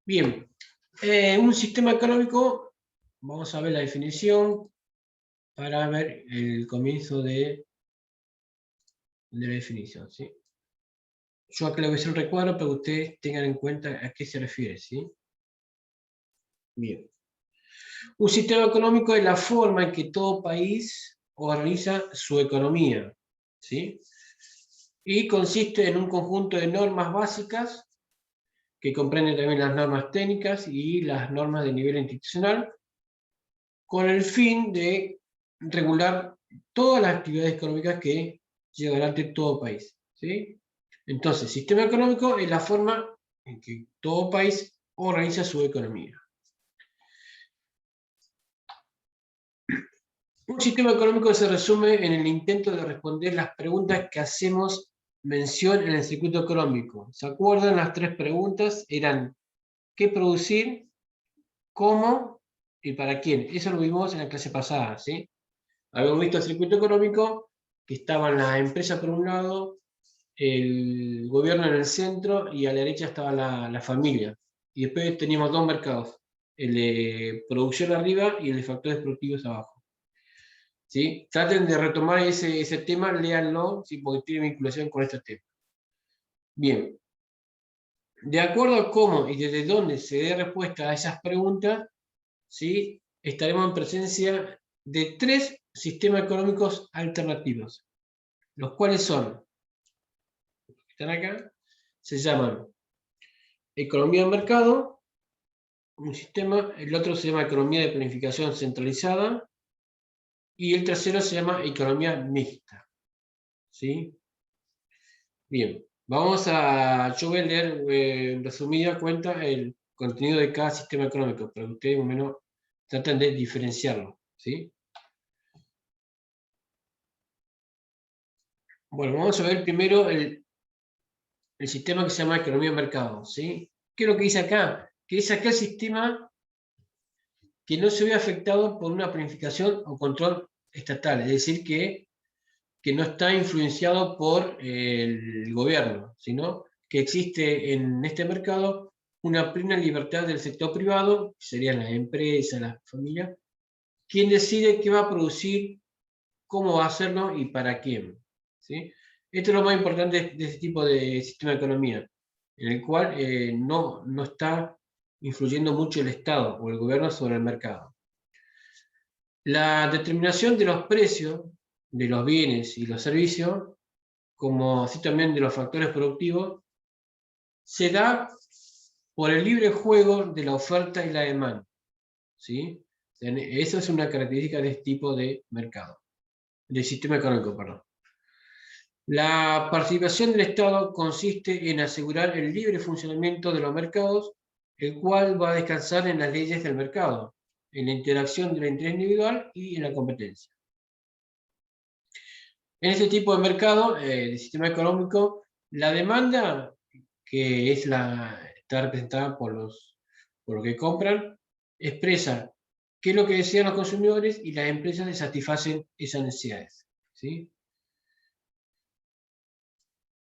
Bien, un sistema económico, vamos a ver la definición para ver el comienzo de la definición, ¿sí? Yo acá le voy a hacer un recuadro para que ustedes tengan en cuenta a qué se refiere, ¿sí? Bien. Un sistema económico es la forma en que todo país organiza su economía, ¿sí? Y consiste en un conjunto de normas básicas que comprenden también las normas técnicas y las normas de nivel institucional, con el fin de regular todas las actividades económicas que lleva adelante todo país, ¿sí? Entonces, sistema económico es la forma en que todo país organiza su economía. Un sistema económico se resume en el intento de responder las preguntas que hacemos mención en el circuito económico. ¿Se acuerdan? Las tres preguntas eran ¿qué producir? ¿Cómo? ¿Y para quién? Eso lo vimos en la clase pasada, ¿sí? Habíamos visto el circuito económico, que estaban las empresas por un lado, el gobierno en el centro y a la derecha estaba la familia. Y después teníamos dos mercados, el de producción arriba y el de factores productivos abajo. ¿Sí? Traten de retomar ese tema, léanlo, ¿sí? Porque tiene vinculación con este tema. Bien. De acuerdo a cómo y desde dónde se dé respuesta a esas preguntas, ¿sí? Estaremos en presencia de tres sistemas económicos alternativos, los cuales son, están acá, se llaman economía de mercado, un sistema, el otro se llama economía de planificación centralizada, y el tercero se llama economía mixta, ¿sí? Bien, yo voy a leer en resumida cuenta el contenido de cada sistema económico, para que ustedes más o menos traten de diferenciarlo, ¿sí? Bueno, vamos a ver primero el sistema que se llama economía de mercado, ¿sí? ¿Qué es lo que dice acá? Que dice acá el sistema que no se ve afectado por una planificación o control estatal, es decir, que no está influenciado por el gobierno, sino que existe en este mercado una plena libertad del sector privado, que serían las empresas, las familias, quien decide qué va a producir, cómo va a hacerlo y para quién, ¿sí? Esto es lo más importante de este tipo de sistema de economía, en el cual no está influyendo mucho el Estado o el gobierno sobre el mercado. La determinación de los precios de los bienes y los servicios, como así también de los factores productivos, se da por el libre juego de la oferta y la demanda, ¿sí? Eso es una característica de este tipo de mercado, de sistema económico, perdón. La participación del Estado consiste en asegurar el libre funcionamiento de los mercados, el cual va a descansar en las leyes del mercado, en la interacción del interés individual y en la competencia. En este tipo de mercado, de sistema económico, la demanda, que está representada por los que compran, expresa qué es lo que desean los consumidores y las empresas les satisfacen esas necesidades, ¿sí?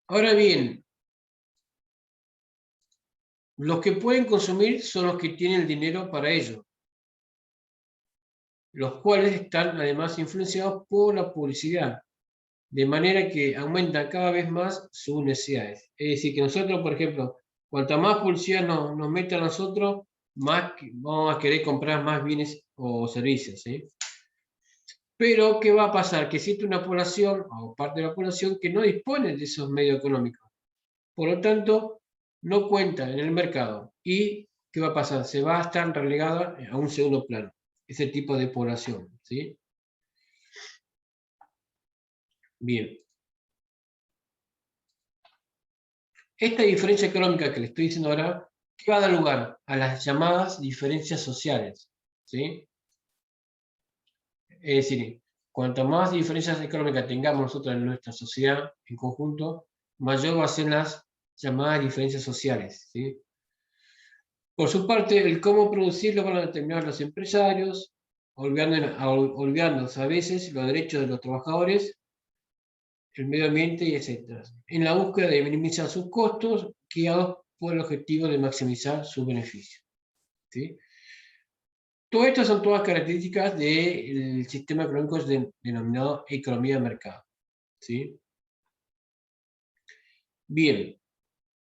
Ahora bien, los que pueden consumir son los que tienen el dinero para ello, los cuales están además influenciados por la publicidad, de manera que aumentan cada vez más sus necesidades. Es decir, que nosotros, por ejemplo, cuanta más publicidad nos meta a nosotros, más vamos a querer comprar más bienes o servicios, ¿sí? Pero, ¿qué va a pasar? Que existe una población, o parte de la población, que no dispone de esos medios económicos. Por lo tanto, no cuenta en el mercado. ¿Y qué va a pasar? Se va a estar relegada a un segundo plano, ese tipo de población, ¿sí? Bien. Esta diferencia económica que le estoy diciendo ahora, ¿qué va a dar lugar? A las llamadas diferencias sociales, ¿sí? Es decir, cuanto más diferencias económicas tengamos nosotros en nuestra sociedad en conjunto, mayor va a ser las llamadas diferencias sociales, ¿sí? Por su parte, el cómo producirlo van a determinar los empresarios, olvidándose a veces los derechos de los trabajadores, el medio ambiente y etc. En la búsqueda de minimizar sus costos, guiados por el objetivo de maximizar su beneficio. ¿Sí? Todo esto son todas características del sistema económico denominado economía de mercado. ¿Sí? Bien,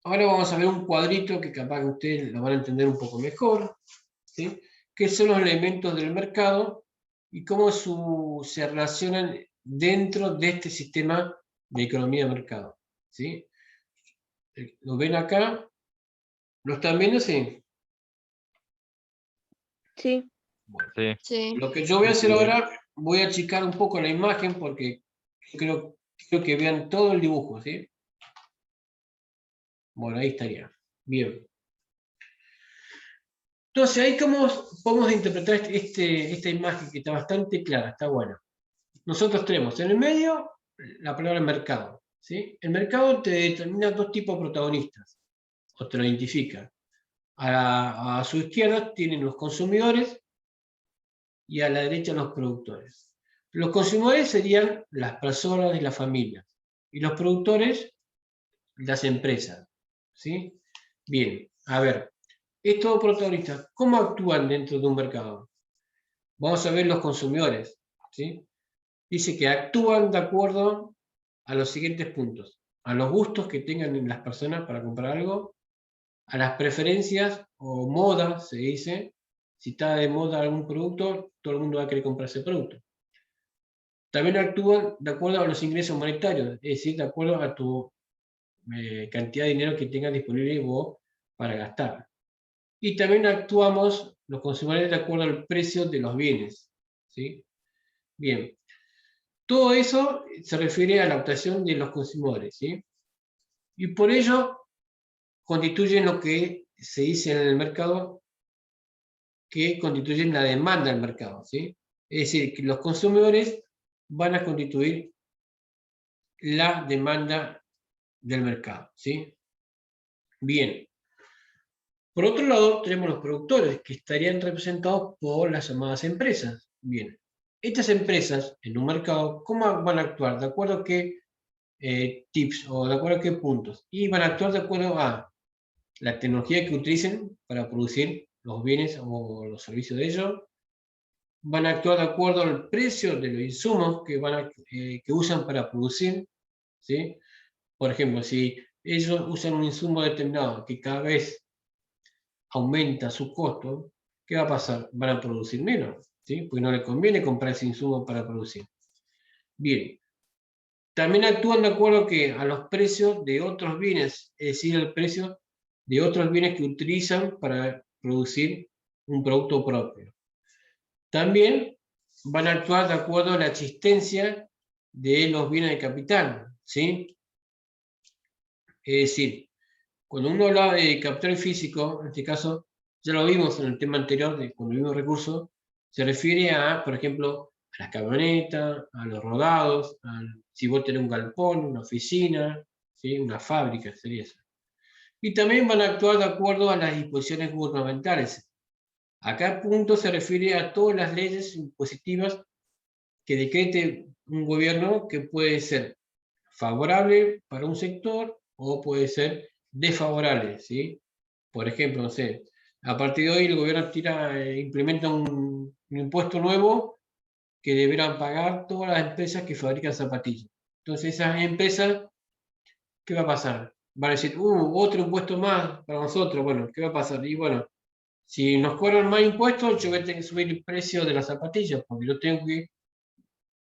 ahora vamos a ver un cuadrito que capaz que ustedes lo van a entender un poco mejor. ¿Sí? ¿Qué son los elementos del mercado y cómo se relacionan dentro de este sistema de economía de mercado? ¿Sí? ¿Lo ven acá? ¿Lo están viendo? Sí. Sí. Bueno, Sí. Sí. lo que yo voy a hacer ahora, voy a achicar un poco la imagen porque quiero que vean todo el dibujo, ¿sí? Bueno, ahí estaría. Bien. Entonces, ahí cómo podemos interpretar esta imagen que está bastante clara, está buena. Nosotros tenemos en el medio la palabra mercado, ¿sí? El mercado te determina dos tipos de protagonistas, o te lo identifica. A su izquierda tienen los consumidores y a la derecha los productores. Los consumidores serían las personas y las familias, y los productores, las empresas. ¿Sí? Bien, a ver, estos protagonistas, ¿cómo actúan dentro de un mercado? Vamos a ver los consumidores. ¿Sí? Dice que actúan de acuerdo a los siguientes puntos: a los gustos que tengan las personas para comprar algo, a las preferencias o moda, se dice. Si está de moda algún producto, todo el mundo va a querer comprar ese producto. También actúan de acuerdo a los ingresos monetarios, es decir, de acuerdo a tu cantidad de dinero que tengas disponible vos para gastar. Y también actuamos los consumidores de acuerdo al precio de los bienes. ¿Sí? Bien, todo eso se refiere a la actuación de los consumidores. ¿Sí? Y por ello constituyen lo que se dice en el mercado, que constituyen la demanda del mercado. ¿Sí? Es decir, que los consumidores van a constituir la demanda del mercado. ¿Sí? Bien. Por otro lado, tenemos los productores, que estarían representados por las llamadas empresas. Bien. Estas empresas, en un mercado, ¿cómo van a actuar? ¿De acuerdo a qué tips o de acuerdo a qué puntos? Y van a actuar de acuerdo a la tecnología que utilicen para producir los bienes o los servicios de ellos. Van a actuar de acuerdo al precio de los insumos que usan para producir. ¿Sí? Por ejemplo, si ellos usan un insumo determinado que cada vez aumenta su costo, ¿qué va a pasar? Van a producir menos, ¿sí? Porque no les conviene comprar ese insumo para producir. Bien. También actúan de acuerdo a los precios de otros bienes, es decir, el precio de otros bienes que utilizan para producir un producto propio. También van a actuar de acuerdo a la existencia de los bienes de capital, ¿sí? Es decir, cuando uno habla de capital físico, en este caso, ya lo vimos en el tema anterior, de cuando vimos recursos, se refiere a, por ejemplo, a las camionetas, a los rodados, si vos tenés un galpón, una oficina, ¿sí? Una fábrica, sería eso. Y también van a actuar de acuerdo a las disposiciones gubernamentales. Acá punto se refiere a todas las leyes impositivas que decrete un gobierno, que puede ser favorable para un sector o puede ser desfavorable, ¿sí? Por ejemplo, no sé, a partir de hoy el gobierno implementa un impuesto nuevo que deberán pagar todas las empresas que fabrican zapatillas. Entonces esas empresas, ¿qué va a pasar? Van a decir, otro impuesto más para nosotros. Bueno, ¿qué va a pasar? Y bueno, si nos cobran más impuestos, yo voy a tener que subir el precio de las zapatillas, porque yo tengo que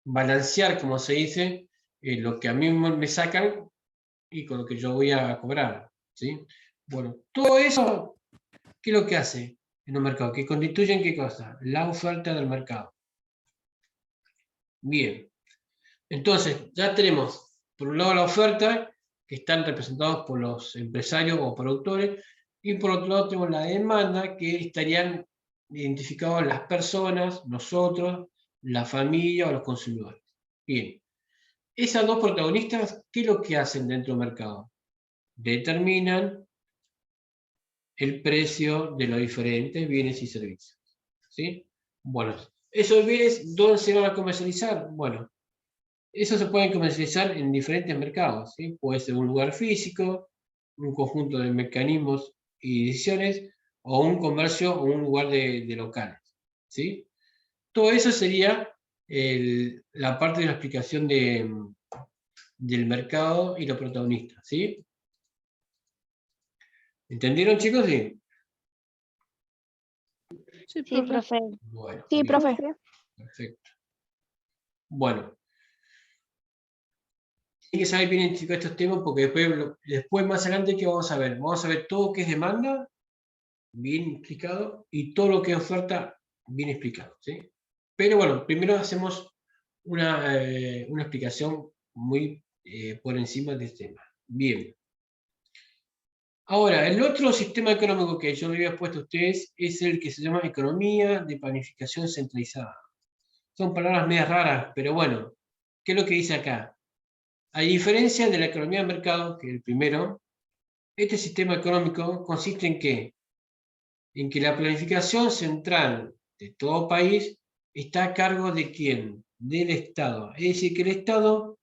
balancear, como se dice, lo que a mí me sacan y con lo que yo voy a cobrar. ¿Sí? Bueno, todo eso, ¿qué es lo que hace en un mercado? Que constituyen ¿qué cosa? La oferta del mercado. Bien. Entonces, ya tenemos, por un lado, la oferta, que están representados por los empresarios o productores, y por otro lado tenemos la demanda, que estarían identificados las personas, nosotros, la familia o los consumidores. Bien. Esas dos protagonistas, ¿qué es lo que hacen dentro del mercado? Determinan el precio de los diferentes bienes y servicios. ¿Sí? Bueno, esos bienes, ¿dónde se van a comercializar? Bueno, eso se puede comercializar en diferentes mercados. ¿Sí? Puede ser un lugar físico, un conjunto de mecanismos y decisiones, o un comercio o un lugar de locales. ¿Sí? Todo eso sería la parte de la explicación del mercado y los protagonistas. ¿Sí? ¿Entendieron, chicos? Sí. Sí, Sí, profe. profe. Bueno, Sí, bien, profe. perfecto. Bueno, hay que saber bien, chicos, estos temas porque después más adelante, ¿qué vamos a ver? Vamos a ver todo lo que es demanda, bien explicado, y todo lo que es oferta, bien explicado. ¿Sí? Pero bueno, primero hacemos una explicación muy por encima de este tema. Bien. Ahora, el otro sistema económico que yo le había puesto a ustedes es el que se llama economía de planificación centralizada. Son palabras medias raras, pero bueno, ¿qué es lo que dice acá? A diferencia de la economía de mercado, que es el primero, este sistema económico consiste en qué? En que la planificación central de todo país está a cargo de quién? Del Estado. Es decir, que el Estado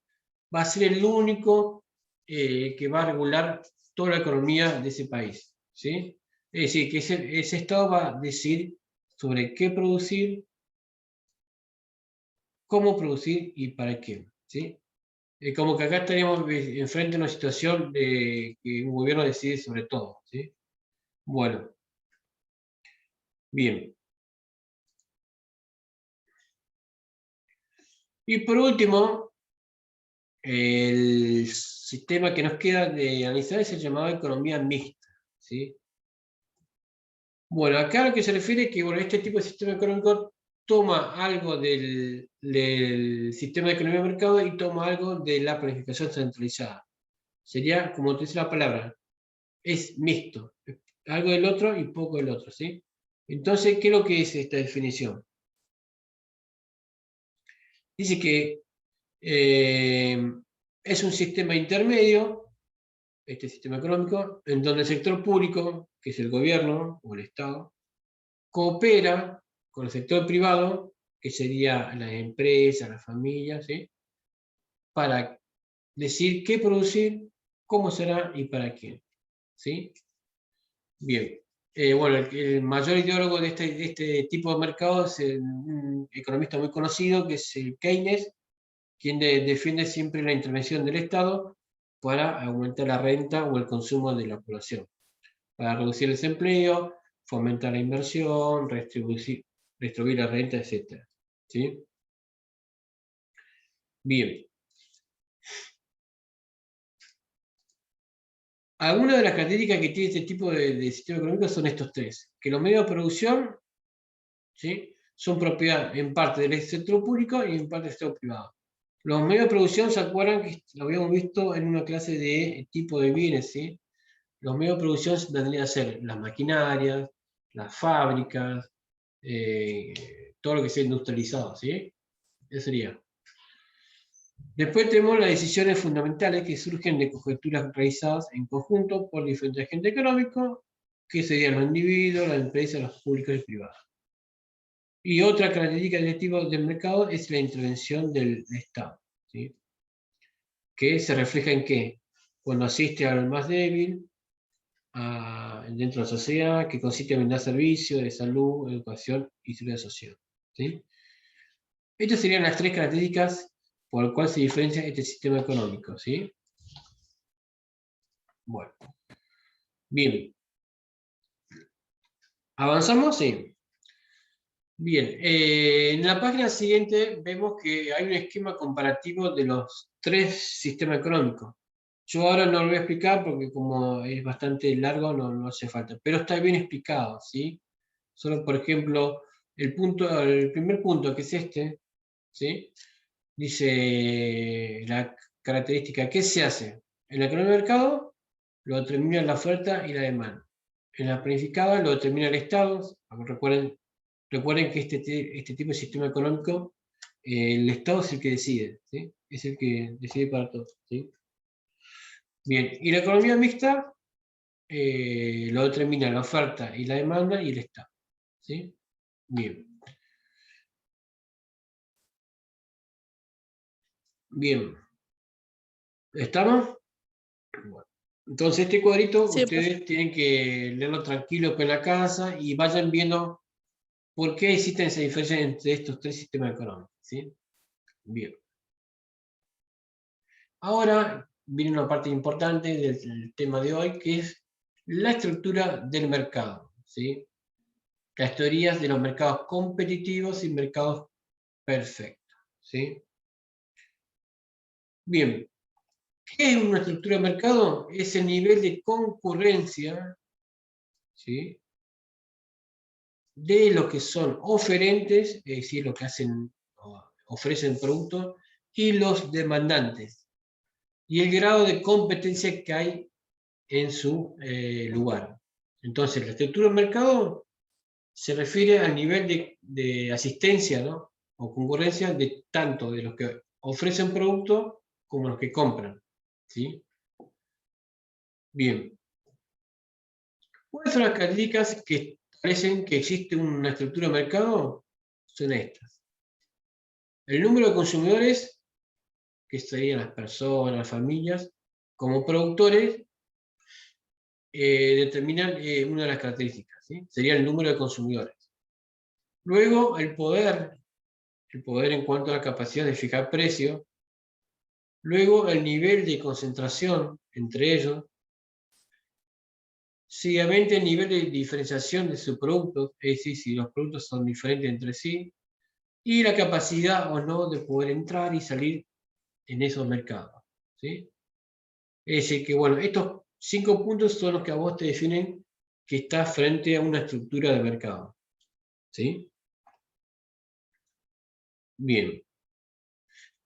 va a ser el único que va a regular toda la economía de ese país. ¿Sí? Es decir, que ese Estado va a decidir sobre qué producir, cómo producir y para qué. ¿Sí? Como que acá estaríamos enfrente de una situación de que un gobierno decide sobre todo. ¿Sí? Bueno, bien. Y por último, el sistema que nos queda de analizar es el llamado economía mixta. ¿Sí? Bueno, acá lo que se refiere es que bueno, este tipo de sistema económico toma algo del sistema de economía de mercado y toma algo de la planificación centralizada. Sería, como te dice la palabra, es mixto. Algo del otro y poco del otro. ¿Sí? Entonces, ¿qué es lo que es esta definición? Dice que es un sistema intermedio, este sistema económico, en donde el sector público, que es el gobierno o el Estado, coopera con el sector privado, que sería las empresas, las familias, ¿sí? Para decir qué producir, cómo será y para quién. ¿Sí? Bien. Bueno, el mayor ideólogo de este tipo de mercado es un economista muy conocido, que es el Keynes, quien defiende siempre la intervención del Estado para aumentar la renta o el consumo de la población, para reducir el desempleo, fomentar la inversión, redistribuir la renta, etc. ¿Sí? Bien. Algunas de las características que tiene este tipo de sistema económico son estos tres: que los medios de producción, ¿sí?, son propiedad en parte del sector público y en parte del sector privado. Los medios de producción, ¿se acuerdan que lo habíamos visto en una clase de tipo de bienes? ¿Sí? Los medios de producción vendrían a ser las maquinarias, las fábricas, todo lo que sea industrializado. ¿Sí? Eso sería. Después tenemos las decisiones fundamentales que surgen de conjeturas realizadas en conjunto por diferentes agentes económicos, que serían los individuos, las empresas, los públicos y privados. Y otra característica del tipo del mercado es la intervención del Estado, ¿sí? Que se refleja en qué? Cuando asiste al más débil dentro de la sociedad, que consiste en brindar servicios de salud, educación y seguridad social. ¿Sí? Estas serían las tres características por las cuales se diferencia este sistema económico. ¿Sí? Bueno, bien. ¿Avanzamos? Sí. Bien, en la página siguiente vemos que hay un esquema comparativo de los tres sistemas económicos. Yo ahora no lo voy a explicar porque como es bastante largo no hace falta, pero está bien explicado, ¿sí? Solo, por ejemplo, el primer punto, que es este, ¿sí? Dice la característica: ¿qué se hace? En la economía de mercado lo determina la oferta y la demanda. En la planificada lo determina el Estado. Recuerden que este tipo de sistema económico, el Estado es el que decide, ¿sí? Es el que decide para todo. ¿Sí? Bien, y la economía mixta lo determina la oferta y la demanda y el Estado. ¿Sí? Bien. Bien. ¿Estamos? Bueno. Entonces este cuadrito Sí, ustedes tienen que leerlo tranquilo en la casa y vayan viendo por qué existen esa diferencia entre estos tres sistemas económicos, ¿sí? Bien. Ahora viene una parte importante del tema de hoy, que es la estructura del mercado, ¿sí? Las teorías de los mercados competitivos y mercados perfectos, ¿sí? Bien, ¿qué es una estructura de mercado? Es el nivel de concurrencia, ¿sí?, de los que son oferentes, es decir, los que ofrecen productos, y los demandantes, y el grado de competencia que hay en su lugar. Entonces, la estructura del mercado se refiere al nivel de asistencia, ¿no?, o concurrencia de tanto de los que ofrecen productos como los que compran, ¿sí? Bien. ¿Cuáles son las características que establecen que existe una estructura de mercado? Son estas. El número de consumidores, que serían las personas, las familias, como productores, determinan una de las características, ¿sí? Sería el número de consumidores. Luego, el poder en cuanto a la capacidad de fijar precio. Luego, el nivel de concentración entre ellos. Seguidamente, el nivel de diferenciación de sus productos, es decir, si los productos son diferentes entre sí. Y la capacidad o no de poder entrar y salir en esos mercados, ¿sí? Es decir, que bueno, estos 5 puntos son los que a vos te definen que estás frente a una estructura de mercado, ¿sí? Bien.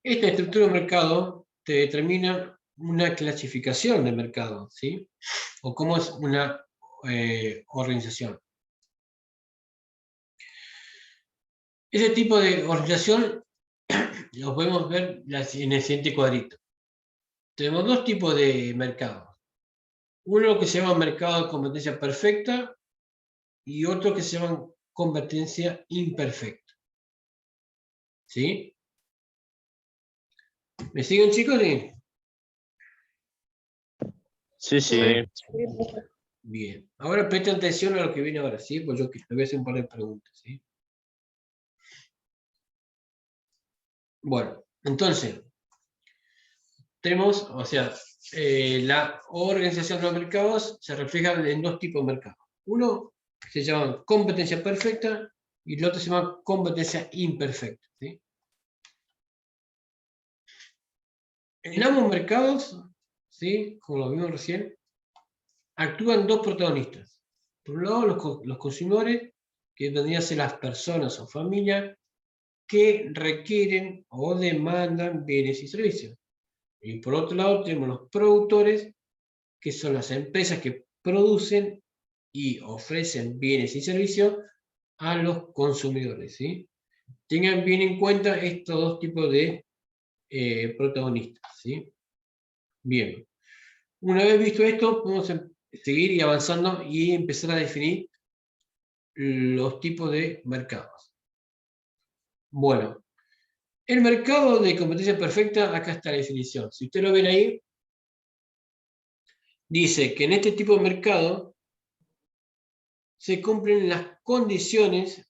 Esta estructura de mercado te determina una clasificación de mercado, ¿sí? O cómo es una organización. Ese tipo de organización lo podemos ver en el siguiente cuadrito. Tenemos dos tipos de mercados. Uno que se llama mercado de competencia perfecta y otro que se llama competencia imperfecta. ¿Sí? ¿Me siguen, chicos? Sí, sí. Bien. Ahora presten atención a lo que viene ahora, ¿sí? Pues yo les voy a hacer un par de preguntas, ¿sí? Bueno, entonces, tenemos, o sea, la organización de los mercados se refleja en dos tipos de mercados. Uno se llama competencia perfecta y el otro se llama competencia imperfecta, ¿sí? En ambos mercados, ¿sí?, como lo vimos recién, actúan dos protagonistas. Por un lado, los consumidores, que vendrían a ser las personas o familias que requieren o demandan bienes y servicios. Y por otro lado, tenemos los productores, que son las empresas que producen y ofrecen bienes y servicios a los consumidores, ¿sí? Tengan bien en cuenta estos dos tipos de protagonistas, ¿sí? Bien. Una vez visto esto, podemos seguir y avanzando y empezar a definir los tipos de mercados. Bueno, el mercado de competencia perfecta, acá está la definición. Si ustedes lo ven ahí, dice que en este tipo de mercado se cumplen las condiciones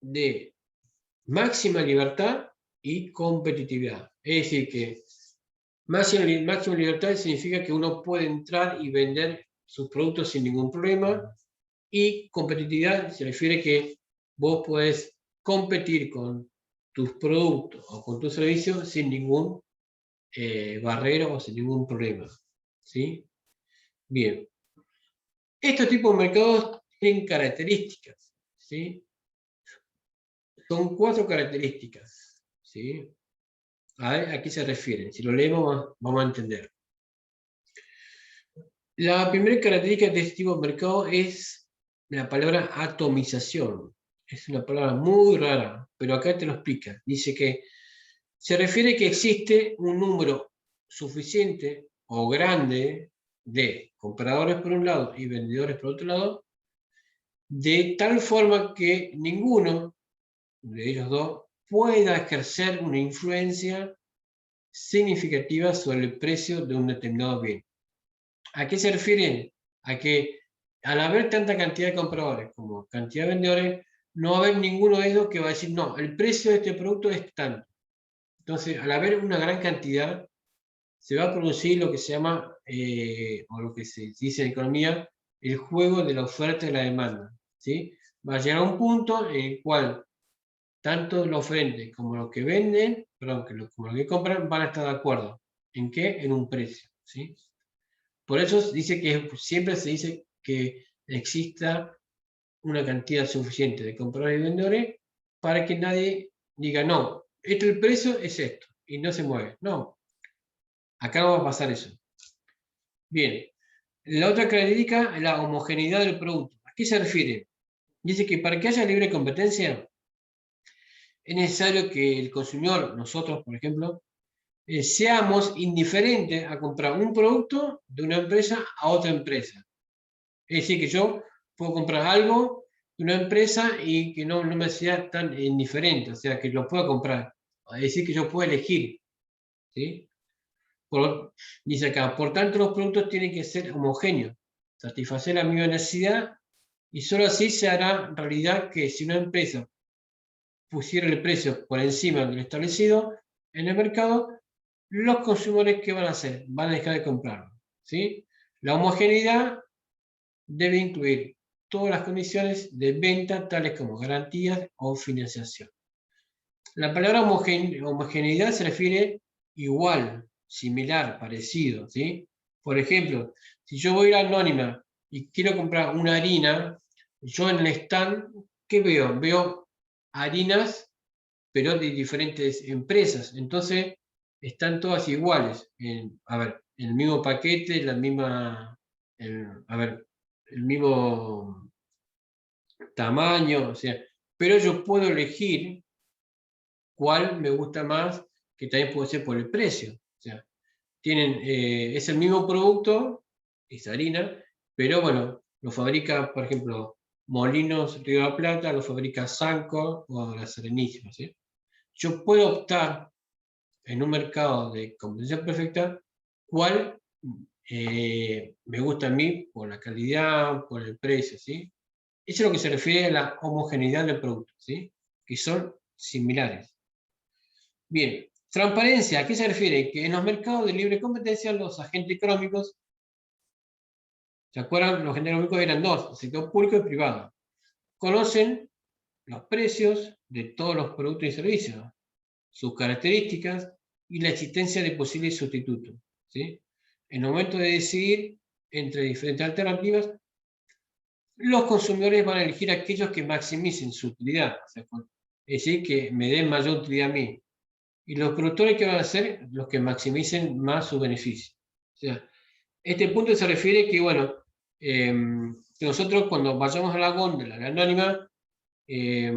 de máxima libertad y competitividad. Es decir, que máxima libertad significa que uno puede entrar y vender sus productos sin ningún problema, y competitividad se refiere que vos podés competir con tus productos o con tus servicios sin ningún barrera o sin ningún problema, ¿sí? Bien. Estos tipos de mercados tienen características, ¿sí? Son 4 características, ¿sí? A ver, ¿a qué se refieren? Si lo leemos, vamos a entender. La primera característica de este tipo de mercado es la palabra atomización. Es una palabra muy rara, pero acá te lo explica. Dice que se refiere que existe un número suficiente o grande de compradores por un lado y vendedores por otro lado, de tal forma que ninguno de ellos dos pueda ejercer una influencia significativa sobre el precio de un determinado bien. ¿A qué se refiere? A que al haber tanta cantidad de compradores como cantidad de vendedores, no va a haber ninguno de ellos que va a decir, no, el precio de este producto es tanto. Entonces, al haber una gran cantidad, se va a producir lo que se llama, o lo que se dice en economía, el juego de la oferta y la demanda. ¿Sí? Va a llegar a un punto en el cual tanto los oferentes como los que venden, perdón, como los que compran, van a estar de acuerdo. ¿En qué? En un precio. ¿Sí? Por eso dice que siempre se dice que exista una cantidad suficiente de compradores y vendedores para que nadie diga, no, el precio es esto, y no se mueve. No, acá no va a pasar eso. Bien, la otra característica es la homogeneidad del producto. ¿A qué se refiere? Dice que para que haya libre competencia, es necesario que el consumidor, nosotros por ejemplo, seamos indiferentes a comprar un producto de una empresa a otra empresa. Es decir, que yo puedo comprar algo de una empresa y que no me sea tan indiferente, o sea, que lo puedo comprar. Es decir, que yo puedo elegir. ¿Sí? Dice acá, por tanto, los productos tienen que ser homogéneos, satisfacer la misma necesidad, y solo así se hará realidad que si una empresa pusiera el precio por encima del establecido en el mercado, los consumidores, ¿qué van a hacer? Van a dejar de comprarlo. ¿Sí? La homogeneidad debe incluir todas las condiciones de venta, tales como garantías o financiación. La palabra homogeneidad se refiere igual, similar, parecido. ¿Sí? Por ejemplo, si yo voy a ir a Anónima y quiero comprar una harina, yo en el stand, ¿qué veo? Veo harinas, pero de diferentes empresas. Entonces, están todas iguales. A ver, el mismo paquete, la misma, a ver, el mismo tamaño, o sea, pero yo puedo elegir cuál me gusta más, que también puede ser por el precio. O sea, es el mismo producto, es harina, pero bueno, lo fabrica, por ejemplo, Molinos Río de la Plata, lo fabrica Sancor o La Serenísima. ¿Sí? Yo puedo optar en un mercado de competencia perfecta cuál me gusta a mí por la calidad, por el precio. ¿Sí? Eso es lo que se refiere a la homogeneidad del producto, ¿sí? Que son similares. Bien, transparencia, ¿a qué se refiere? Que en los mercados de libre competencia los agentes económicos, ¿se acuerdan? Los agentes económicos eran dos, el sector público y privado. Conocen los precios de todos los productos y servicios, sus características y la existencia de posibles sustitutos. ¿Sí? En el momento de decidir entre diferentes alternativas, los consumidores van a elegir aquellos que maximicen su utilidad, es decir, que me den mayor utilidad a mí. Y los productores, ¿qué van a hacer? Los que maximicen más su beneficio. O sea, este punto se refiere que, bueno, que nosotros cuando vayamos a la góndola, la anónima, eh,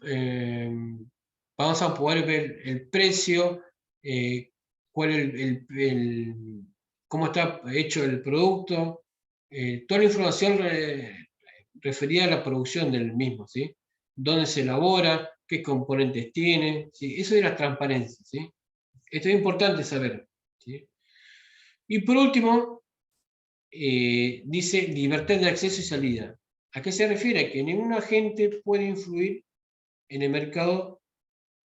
eh, vamos a poder ver el precio, cuál cómo está hecho el producto, toda la información referida a la producción del mismo, ¿sí? Dónde se elabora, qué componentes tiene, ¿sí? Eso es la transparencia, ¿sí? Esto es importante saber, ¿sí? Y por último, dice libertad de acceso y salida. ¿A qué se refiere? Que ningún agente puede influir en el mercado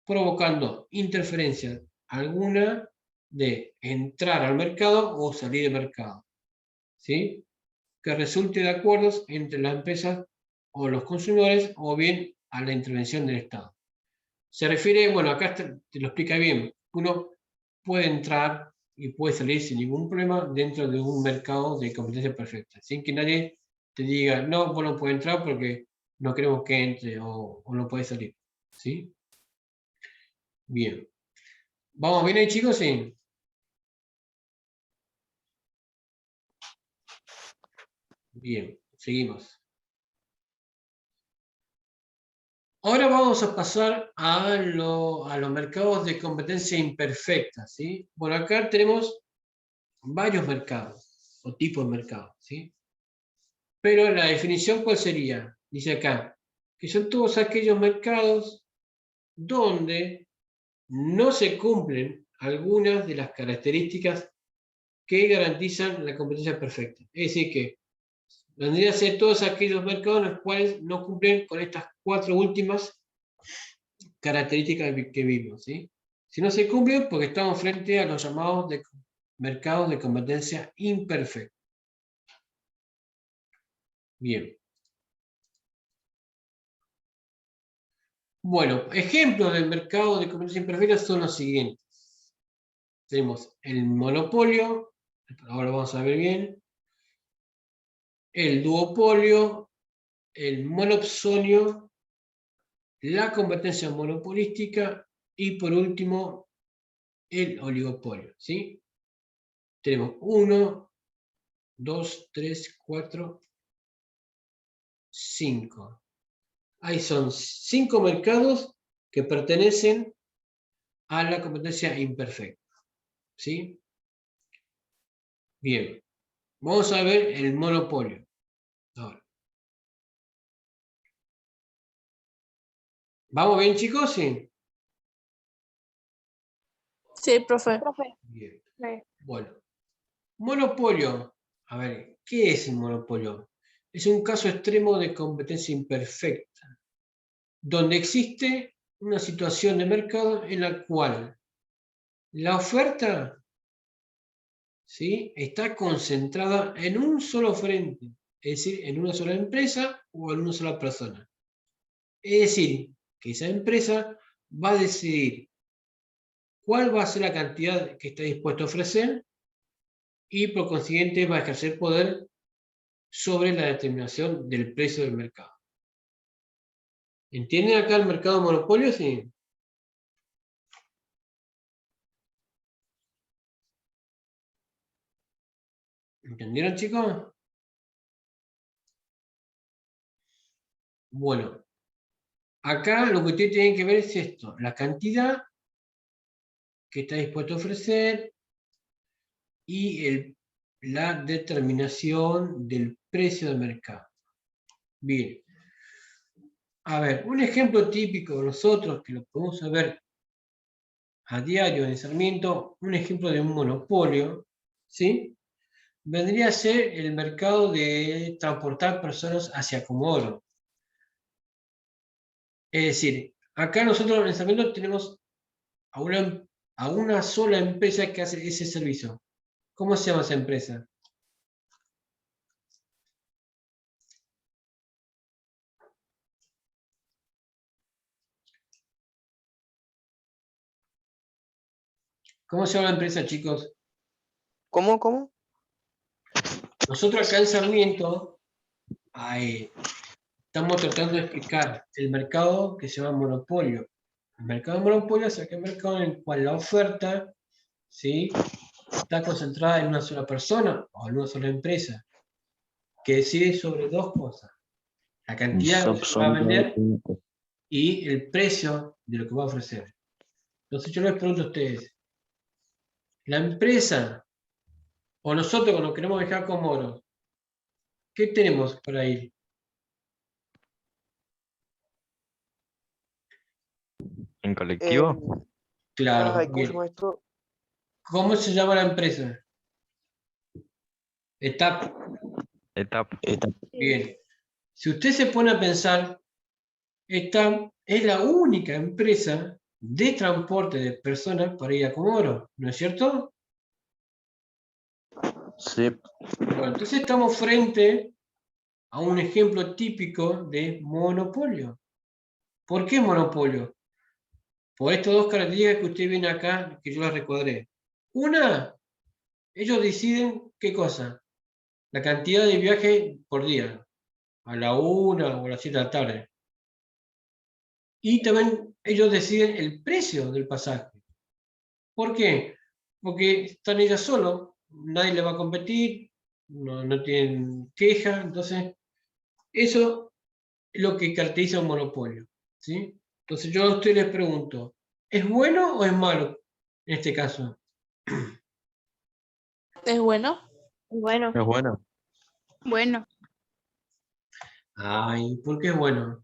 provocando interferencia alguna de entrar al mercado o salir del mercado. ¿Sí? Que resulte de acuerdos entre las empresas o los consumidores o bien a la intervención del Estado. Se refiere, bueno, acá te lo explica bien, uno puede entrar y puede salir sin ningún problema dentro de un mercado de competencia perfecta, sin que nadie te diga, no, vos no puedes entrar porque no queremos que entre o no puedes salir. ¿Sí? Bien. ¿Vamos bien ahí, chicos? Sí. Bien, seguimos. Ahora vamos a pasar a los mercados de competencia imperfecta, ¿sí? Bueno, acá tenemos varios mercados o tipos de mercados, ¿sí? Pero la definición, ¿cuál sería? Dice acá, que son todos aquellos mercados donde no se cumplen algunas de las características que garantizan la competencia perfecta. Es decir, que vendría a ser todos aquellos mercados en los cuales no cumplen con estas 4 últimas características que vimos, ¿sí? Si no se cumplen, porque estamos frente a los llamados mercados de competencia imperfecta. Bien. Bueno, ejemplos del mercado de competencia imperfecta son los siguientes. Tenemos el monopolio, ahora vamos a ver bien, el duopolio, el monopsonio, la competencia monopolística y por último el oligopolio, ¿sí? Tenemos 1, 2, 3, 4, 5. Ahí son 5 mercados que pertenecen a la competencia imperfecta, ¿sí? Bien, vamos a ver el monopolio ahora. ¿Vamos bien, chicos? Sí. Sí, profe. Bien. Bueno, monopolio. A ver, ¿qué es el monopolio? Es un caso extremo de competencia imperfecta, donde existe una situación de mercado en la cual la oferta, ¿sí?, está concentrada en un solo frente, es decir, en una sola empresa o en una sola persona. Es decir, que esa empresa va a decidir cuál va a ser la cantidad que está dispuesto a ofrecer y por consiguiente va a ejercer poder sobre la determinación del precio del mercado. ¿Entienden acá el mercado monopolio? Sí. ¿Entendieron, chicos? Bueno, acá lo que ustedes tienen que ver es esto, la cantidad que está dispuesto a ofrecer y la determinación del precio del mercado. Bien. A ver, un ejemplo típico de nosotros, que lo podemos ver a diario en Sarmiento, un ejemplo de un monopolio, ¿sí? Vendría a ser el mercado de transportar personas hacia Comodoro. Es decir, acá nosotros en Sarmiento tenemos a una sola empresa que hace ese servicio. ¿Cómo se llama esa empresa? ¿Cómo se llama la empresa, chicos? ¿Cómo? Nosotros acá en Sarmiento estamos tratando de explicar el mercado que se llama monopolio. El mercado de monopolio es aquel mercado en el cual la oferta, ¿sí?, está concentrada en una sola persona o en una sola empresa, que decide sobre 2 cosas: la cantidad que va a vender y el precio de lo que va a ofrecer. Entonces yo les pregunto a ustedes, la empresa o nosotros cuando queremos viajar con Moro, ¿qué tenemos para ir? ¿En colectivo? Claro, Ay, ¿cómo se bien. llama esto? ¿Cómo se llama la empresa? ETAP. Etapa. Bien. Si usted se pone a pensar, ETAP es la única empresa de transporte de personas para ir a Comodoro, ¿no es cierto? Sí. Bueno, entonces estamos frente a un ejemplo típico de monopolio. ¿Por qué monopolio? Por estas 2 características que usted viene acá, que yo las recuadré. Una, ellos deciden qué cosa, la cantidad de viaje por día, a la 1 o a las 7 de la tarde. Y también ellos deciden el precio del pasaje. ¿Por qué? Porque están ellas solos, nadie le va a competir, no tienen queja, entonces eso es lo que caracteriza un monopolio, ¿sí? Entonces yo a ustedes les pregunto, ¿es bueno o es malo en este caso? ¿Es bueno? Bueno, Es bueno. bueno, Ay, ¿por qué es bueno?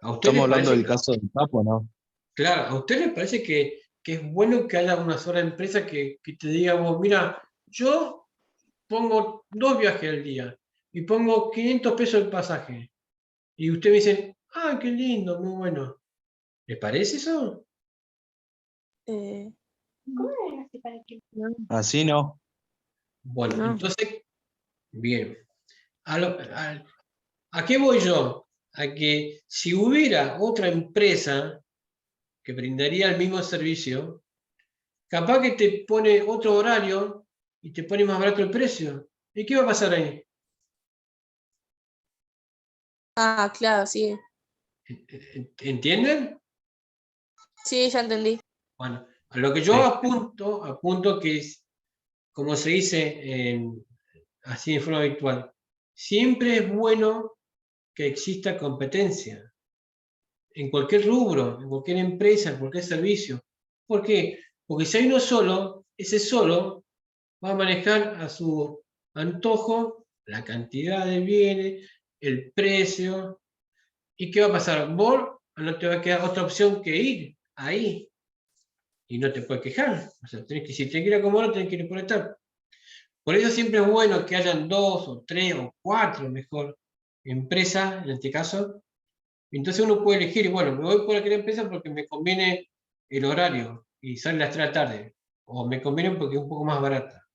¿A usted Estamos les hablando parece, del caso del Tapo, ¿no? claro, a usted les parece que es bueno que haya una sola empresa que te diga vos, mira, yo pongo 2 viajes al día y pongo 500 pesos el pasaje? Y usted me dice, ah, qué lindo, muy bueno. ¿Le parece eso? Eh, Así no. Bueno, No. entonces, bien. ¿A qué voy yo? A que si hubiera otra empresa que brindaría el mismo servicio, capaz que te pone otro horario y te pone más barato el precio. ¿Y qué va a pasar ahí? claro, sí. ¿Entienden? Sí, ya entendí. Bueno, a lo que yo Sí. apunto que es, como se dice así de forma habitual, siempre es bueno que exista competencia en cualquier rubro, en cualquier empresa, en cualquier servicio. ¿Por qué? Porque si hay uno solo, ese solo va a manejar a su antojo la cantidad de bienes, el precio. ¿Y qué va a pasar? Vos no te va a quedar otra opción que ir ahí y no te puedes quejar. O sea, si te quieres acomodar, tenés que ir por etapa. Por eso siempre es bueno que hayan 2 o 3 o 4, mejor, empresas, en este caso. Entonces uno puede elegir, bueno, me voy por aquella empresa porque me conviene el horario y sale a las 3 de la tarde. O me conviene porque es un poco más barata.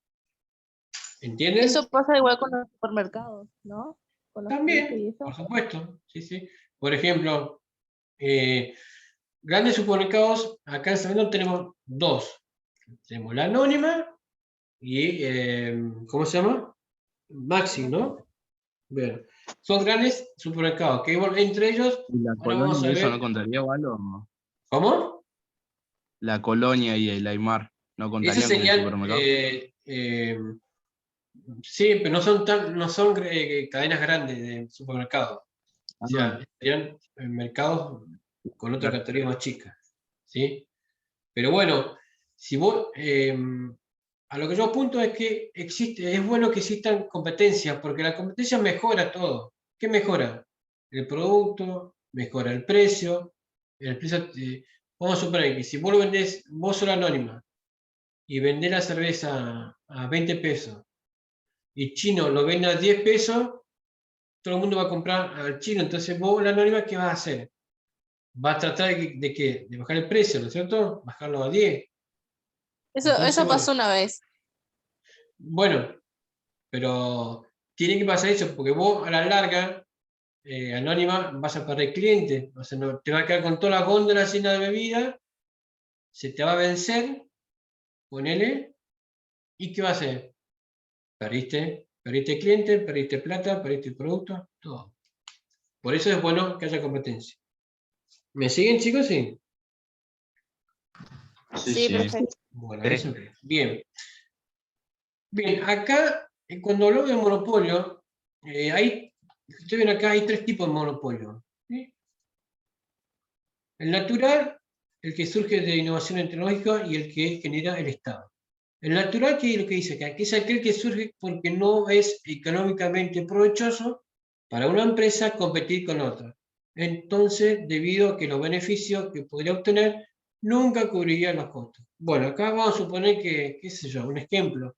¿Entienden? Eso pasa igual con los supermercados, ¿no? Con los precios y También, por eso. supuesto. Sí, sí. Por ejemplo, eh, grandes supermercados, acá en San Bernardo tenemos 2. Tenemos la Anónima y, ¿cómo se llama? Maxi, ¿no? Bien. Son grandes supermercados, que entre ellos, ¿Y la ahora Colonia vamos a y eso no ver, contaría igual o no? ¿cómo? La Colonia y el Aymar no Esos contarían como serían, supermercado? sí, pero no son cadenas grandes de supermercados. O Ah, sea, serían mercados con otra claro. categoría más chica, ¿sí? Pero bueno, si vos, a lo que yo apunto es que es bueno que existan competencias, porque la competencia mejora todo. ¿Qué mejora? El producto, mejora el precio, vamos a suponer que si vos lo vendés, vos sos la Anónima, y vendés la cerveza a 20 pesos, y Chino lo vende a 10 pesos, todo el mundo va a comprar al Chino, entonces vos, la Anónima, ¿qué vas a hacer? Vas a tratar de ¿qué? De bajar el precio, ¿no es cierto? Bajarlo a 10. Entonces, Eso bueno, pasó una vez. bueno, pero tiene que pasar eso, porque vos a la larga, Anónima, vas a perder clientes. O sea, no, te va a quedar con toda la góndola llena de bebida, se te va a vencer, ponele, ¿y qué va a hacer? Perdiste clientes, perdiste plata, perdiste producto, todo. Por eso es bueno que haya competencia. ¿Me siguen, chicos? Sí. Sí, Sí, sí. profe. Bueno, Sí. eso es. Bien. Bien, acá, cuando hablo de monopolio, ustedes ven acá, hay 3 tipos de monopolio. ¿Sí? El natural, el que surge de innovación tecnológica y el que genera el Estado. El natural, ¿qué es lo que dice acá? Que es aquel que surge porque no es económicamente provechoso para una empresa competir con otra. Entonces, debido a que los beneficios que podría obtener nunca cubrirían los costos. Bueno, acá vamos a suponer que, qué sé yo, un ejemplo.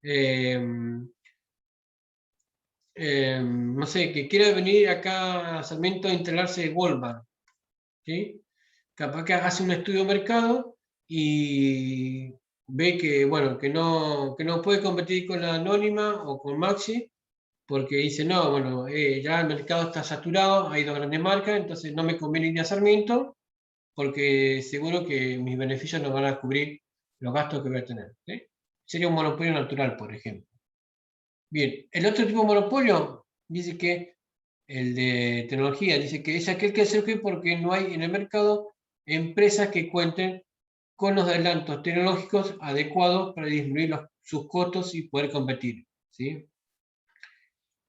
Eh, no sé, que quiera venir acá a Sarmiento a instalarse Walmart, ¿sí? Capaz que hace un estudio de mercado y ve que, bueno, que no puede competir con la Anónima o con Maxi, porque dice, no, bueno, ya el mercado está saturado, hay 2 grandes marcas, entonces no me conviene ir a Sarmiento, porque seguro que mis beneficios no van a cubrir los gastos que voy a tener, ¿sí? Sería un monopolio natural, por ejemplo. Bien, el otro tipo de monopolio dice que el de tecnología, dice que es aquel que surge porque no hay en el mercado empresas que cuenten con los adelantos tecnológicos adecuados para disminuir sus costos y poder competir, ¿sí?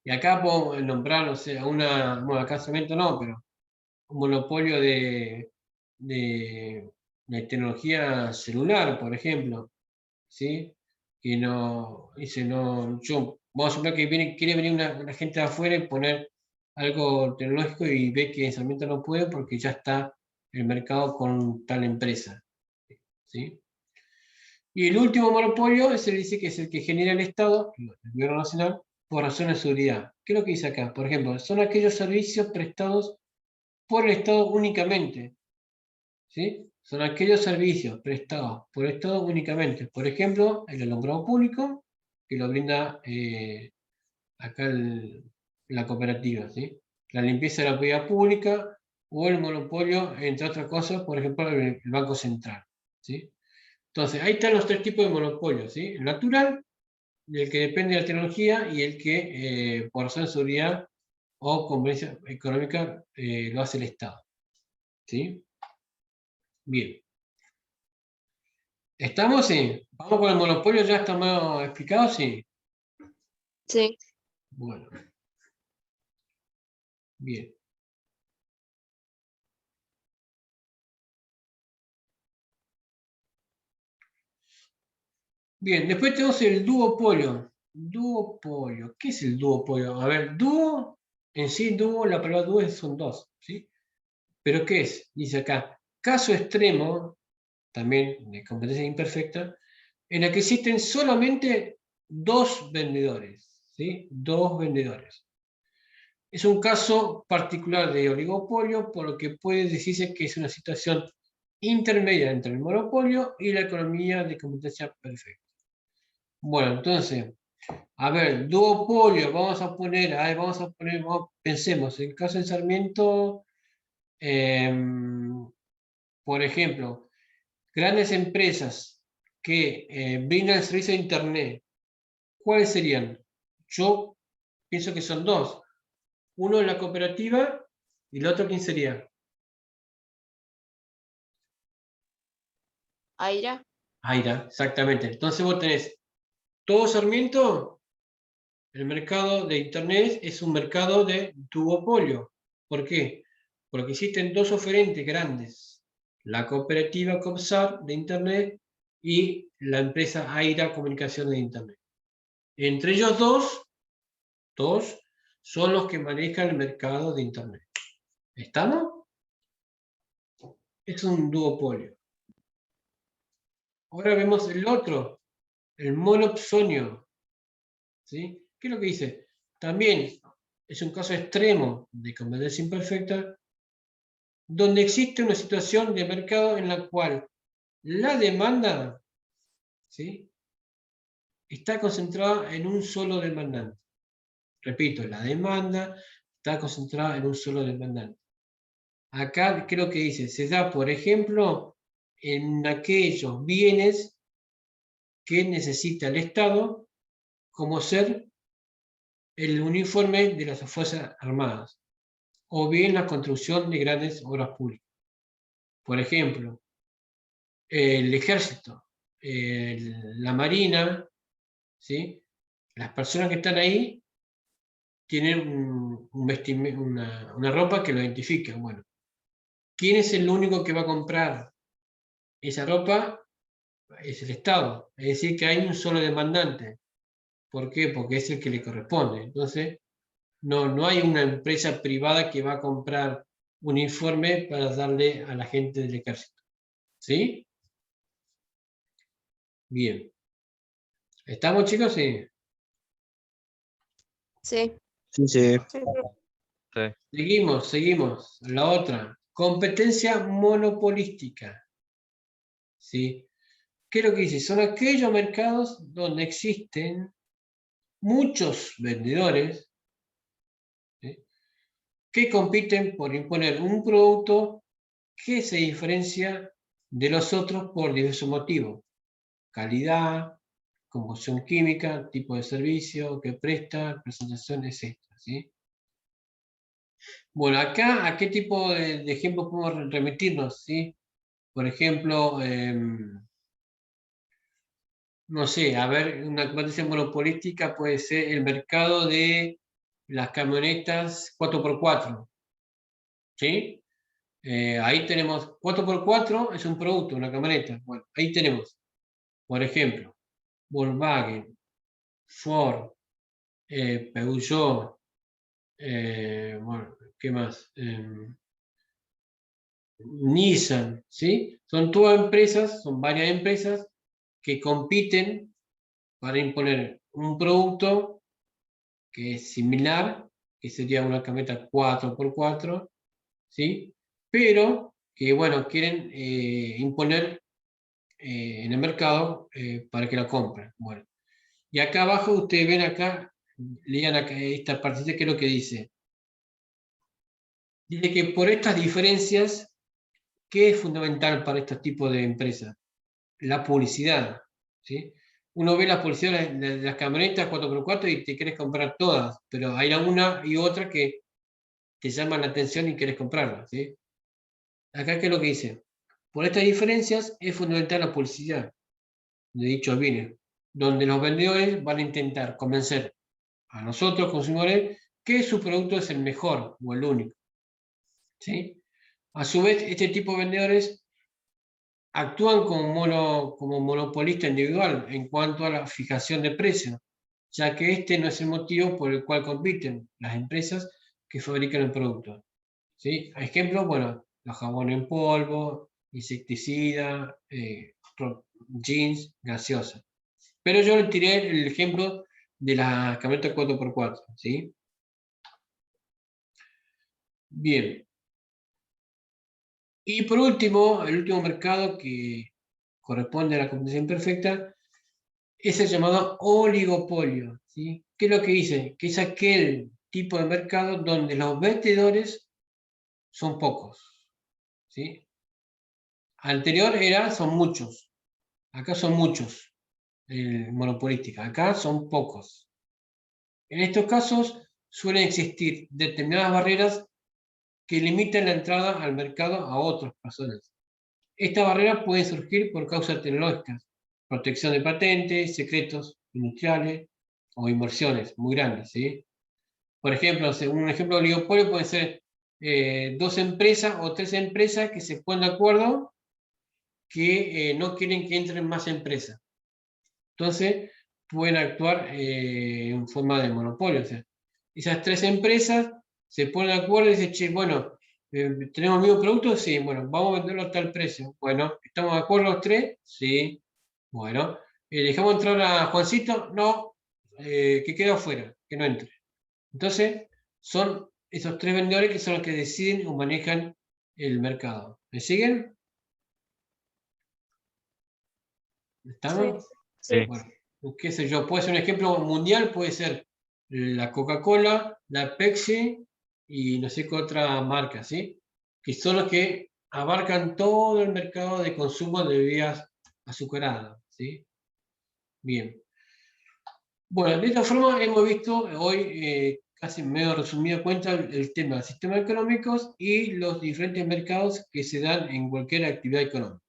Y acá puedo nombrar, no sé, bueno, acá Cemento no, pero un monopolio de tecnología celular, por ejemplo, ¿sí? Que no, dice, no, vamos a suponer que quiere venir una gente de afuera y poner algo tecnológico y ve que Sarmiento no puede porque ya está el mercado con tal empresa. ¿Sí? Y el último monopolio es dice que es el que genera el Estado, el gobierno nacional, por razones de seguridad. ¿Qué es lo que dice acá? Por ejemplo, son aquellos servicios prestados por el Estado únicamente. ¿Sí? Son aquellos servicios prestados por el Estado únicamente. Por ejemplo, el alumbrado público, que lo brinda acá la cooperativa. ¿Sí? La limpieza de la propiedad pública o el monopolio, entre otras cosas, por ejemplo, el Banco Central. ¿Sí? Entonces, ahí están los tres tipos de monopolios. ¿Sí? El natural, el que depende de la tecnología y el que por razón de seguridad o conveniencia económica lo hace el Estado. ¿Sí? Bien. ¿Estamos? Sí. ¿Vamos con el monopolio? ¿Ya está más explicado? Sí. Sí. Bueno. Bien. Bien, después tenemos el duopolio. Duopolio. ¿Qué es el duopolio? A ver, dúo, en sí, dúo, la palabra dúo son dos, ¿sí? ¿Pero qué es? Dice acá, caso extremo, también de competencia imperfecta, en la que existen solamente dos vendedores, ¿sí? Dos vendedores. Es un caso particular de oligopolio, por lo que puede decirse que es una situación intermedia entre el monopolio y la economía de competencia perfecta. Bueno, entonces, a ver, duopolio, pensemos, en el caso de Sarmiento, por ejemplo, grandes empresas que brindan el servicio de Internet, ¿cuáles serían? Yo pienso que son dos. Uno es la cooperativa y el otro, ¿quién sería? Aira. Aira, exactamente. Entonces vos tenés todo Sarmiento, el mercado de Internet es un mercado de duopolio. ¿Por qué? Porque existen dos oferentes grandes, la cooperativa Comsar de Internet y la empresa Aira Comunicación de Internet. Entre ellos dos son los que manejan el mercado de Internet. ¿Estamos? Es un duopolio. Ahora vemos el otro, el monopsonio. ¿Sí? ¿Qué es lo que dice? También es un caso extremo de competencia imperfecta, donde existe una situación de mercado en la cual la demanda, ¿sí?, está concentrada en un solo demandante. Repito, la demanda está concentrada en un solo demandante. Acá creo que dice, se da, por ejemplo, en aquellos bienes que necesita el Estado, como ser el uniforme de las Fuerzas Armadas, o bien la construcción de grandes obras públicas. Por ejemplo, el ejército, la marina, ¿sí? Las personas que están ahí tienen una ropa que lo identifica. Bueno, ¿quién es el único que va a comprar esa ropa? Es el Estado. Es decir, que hay un solo demandante. ¿Por qué? Porque es el que le corresponde. Entonces, no hay una empresa privada que va a comprar uniforme para darle a la gente del ejército. ¿Sí? Bien. ¿Estamos, chicos? Sí. Sí. Sí, sí. Sí. Seguimos. La otra. Competencia monopolística. ¿Sí? ¿Qué es lo que dice? Son aquellos mercados donde existen muchos vendedores, ¿sí?, que compiten por imponer un producto que se diferencia de los otros por diversos motivos. Calidad, composición química, tipo de servicio que presta, presentaciones, etc. ¿Sí? Bueno, acá, ¿a qué tipo de ejemplos podemos remitirnos? ¿Sí? Por ejemplo, no sé, a ver, una competencia monopolística puede ser el mercado de las camionetas 4x4. ¿Sí? Ahí tenemos 4x4, es un producto, una camioneta. Bueno, ahí tenemos, por ejemplo, Volkswagen, Ford, Peugeot, Bueno, ¿qué más? Nissan, ¿sí? Son todas empresas, son varias empresas que compiten para imponer un producto que es similar, que sería una camioneta 4x4, ¿sí? Pero que, bueno, quieren imponer en el mercado para que la compren. Bueno, y acá abajo ustedes ven acá, lean acá esta partita que es lo que dice. Dice que por estas diferencias, ¿qué es fundamental para estos tipos de empresas? La publicidad, ¿sí? Uno ve la publicidad de las camionetas 4x4 y te quieres comprar todas, pero hay una y otra que te llaman la atención y quieres comprarla, ¿sí? Acá, ¿qué es lo que dice? Por estas diferencias es fundamental la publicidad de dichos bienes, donde los vendedores van a intentar convencer a nosotros, consumidores, que su producto es el mejor o el único, ¿sí? A su vez, este tipo de vendedores actúan como monopolista individual en cuanto a la fijación de precios, ya que este no es el motivo por el cual compiten las empresas que fabrican el producto, ¿sí? A ejemplo, bueno, los jabones en polvo, insecticida, jeans, gaseosa. Pero yo le tiré el ejemplo de la camioneta 4x4, ¿sí? Bien. Y por último, el último mercado que corresponde a la competencia imperfecta es el llamado oligopolio, ¿sí? ¿Qué es lo que dice? Que es aquel tipo de mercado donde los vendedores son pocos, ¿sí? Anterior era son muchos, acá son muchos, monopolística, acá son pocos. En estos casos suelen existir determinadas barreras que limitan la entrada al mercado a otras personas. Estas barreras pueden surgir por causas tecnológicas, protección de patentes, secretos industriales o inversiones muy grandes, ¿sí? Por ejemplo, un ejemplo de oligopolio puede ser dos empresas o tres empresas que se ponen de acuerdo que no quieren que entren más empresas. Entonces, pueden actuar en forma de monopolio. O sea, esas tres empresas se ponen de acuerdo y dicen, che, bueno, ¿tenemos el mismo producto? Sí, bueno, vamos a venderlo a tal precio. Bueno, ¿estamos de acuerdo los tres? Sí. Bueno, ¿dejamos entrar a Juancito? No, que quede afuera, que no entre. Entonces, son esos tres vendedores que son los que deciden o manejan el mercado. ¿Me siguen? ¿Estamos? Sí. Bueno, qué sé yo, puede ser un ejemplo mundial, puede ser la Coca-Cola, la Pepsi y no sé qué otra marca, ¿sí? Que son los que abarcan todo el mercado de consumo de bebidas azucaradas, ¿sí? Bien. Bueno, de esta forma hemos visto hoy, casi medio resumido cuenta, el tema de sistemas económicos y los diferentes mercados que se dan en cualquier actividad económica.